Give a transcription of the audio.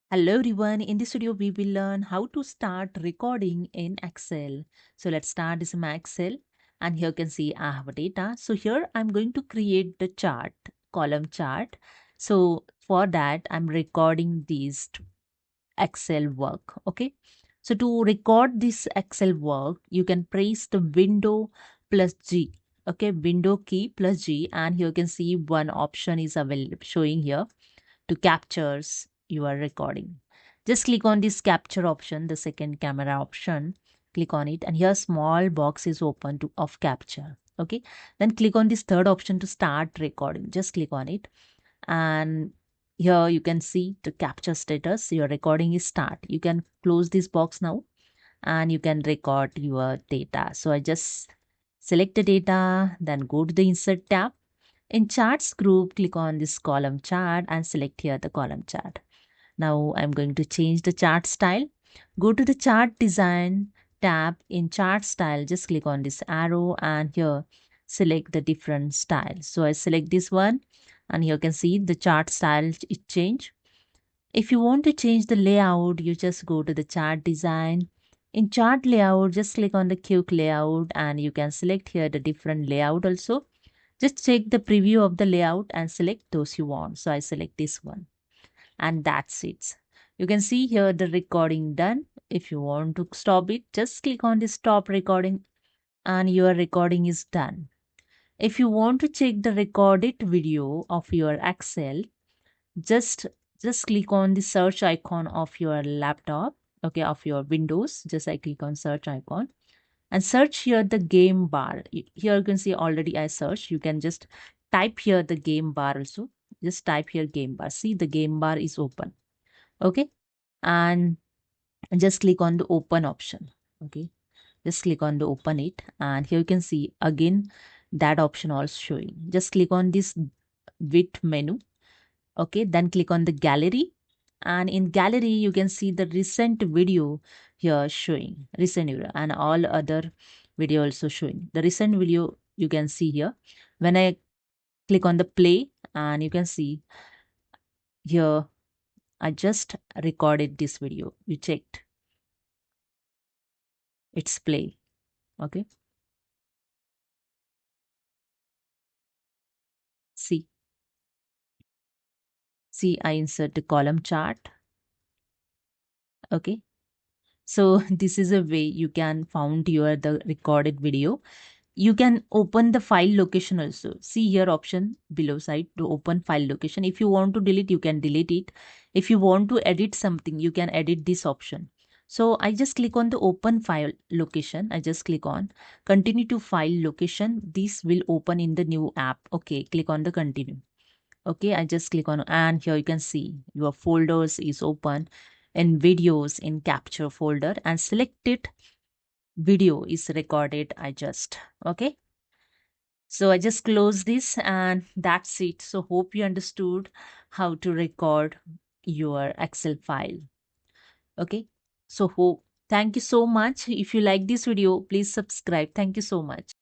Hello everyone, in this video we will learn how to start recording in Excel. So let's start this in my Excel, and here you can see I have a data. So here I'm going to create the chart, column chart. So for that I'm recording these Excel work. Okay. So to record this Excel work, you can press the window plus G. Okay, window key plus G, and here you can see one option is available showing here to captures your recording. Just click on this capture option, the second camera option. Click on it, and here small box is open to of capture. Okay, then click on this third option to start recording. Just click on it, and here you can see the capture status. Your recording is start. You can close this box now, and you can record your data. So I just select the data, then go to the insert tab. In charts group, click on this column chart and select here the column chart. Now I'm going to change the chart style. Go to the chart design tab. In chart style, just click on this arrow and here select the different style. So I select this one, and here you can see the chart style is change. If you want to change the layout, you just go to the chart design. In chart layout, just click on the quick layout, and you can select here the different layout also. Just check the preview of the layout and select those you want. So I select this one, and that's it. You can see here the recording done. If you want to stop it, just click on the stop recording and your recording is done. If you want to check the recorded video of your Excel, just just click on the search icon of your laptop, okay, of your Windows. Just I click on search icon and search here the game bar. Here you can see already I searched. You can just type here the game bar also. Just type here game bar. See, the game bar is open. Okay, and just click on the open option. Okay, just click on the open it, and here you can see again that option also showing. Just click on this width menu. Okay, then click on the gallery, and in gallery you can see the recent video here showing recent video, and all other video also showing. The recent video you can see here. When I click on the play, and you can see here I just recorded this video. You checked its play. Okay, see, I insert the column chart. Okay, so this is a way you can found your the recorded video. You can open the file location also. See here option below side to open file location. If you want to delete, you can delete it. If you want to edit something, you can edit this option. So I just click on the open file location. I just click on continue to file location. This will open in the new app. Okay, click on the continue. Okay, I just click on, and here you can see your folders is open in videos in capture folder, and selected video is recorded. I just okay. So I just close this, and that's it. So hope you understood how to record your Excel file. Okay. So hope, thank you so much. If you like this video, please subscribe. Thank you so much.